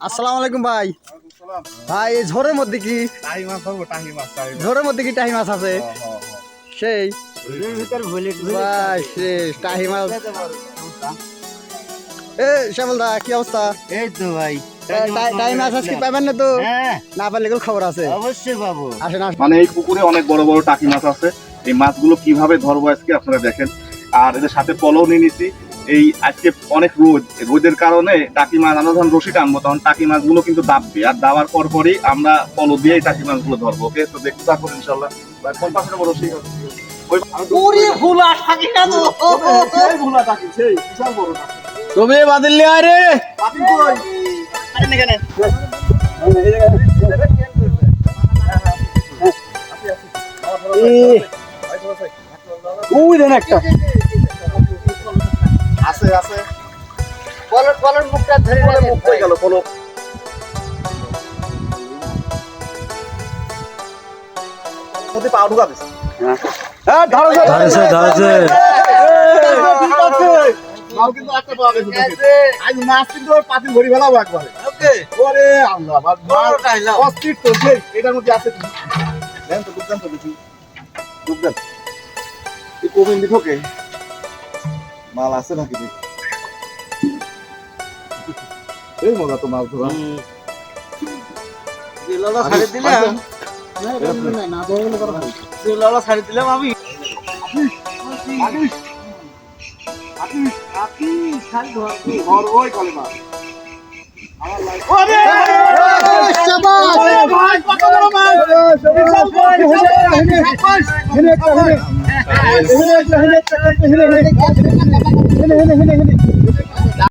আসসালামু আলাইকুম ভাই। ভাই এই ঝড়ের মধ্যে কি ঝড়ের মধ্যে কি টাহি মাছ আছে? সেই ভাই সেই টাহি মাছ। এ শ্যামল দা কি অবস্থা? এই তো ভাই টাহি মাছ আজকে পাবেন না তো? না পারলে খবর আছে, অবশ্যই পাবো। আসেন আসেন। মানে এই পুকুরে অনেক বড় বড় টাকি মাছ আছে। এই মাছগুলো কিভাবে ধরবো আজকে আপনারা দেখেন। আর এদের সাথে পলও নিয়ে নিছি। এই আজকে অনেক রোদের কারণে টাকি মাছ আমরা যখন রশি টানবো তখন টাকি মাছগুলো কিন্তু দাববে, আর দাবার পরই আমরা পলো দিয়ে এই টাকি মাছগুলো ধরবো। ওকে, তো দেখতে থাকুন ইনশাল্লাহ। কোন পাশে নেবো রশি? তুমি বাদিল লে আরে ওই দেন একটা আছে আছে। কলর মুখটা ধরে মুখ হয়ে গেল পলো। পা ঢুকা দিচ্ছে। মাল কিন্তু একটা পাওয়া গেছে দেখেন। আজ মাছ কিন্তু পাতি ভরি ফেলাবো একবারে। ওরে আল্লাহ, অস্থির তো সেই। এটার মধ্যে আছে কি? দেন তো ডুব দেন তো দেখি। ডুব দেন। এই কোমিন দিখোকে মাল আছে নাকি দেখি। এই মজা তো মাছ ধরা। জিলালা ছাড়ি দিলাম। জিলালা ছাড়ি দিলাম আমি। ঘর ওই কলে মাছ।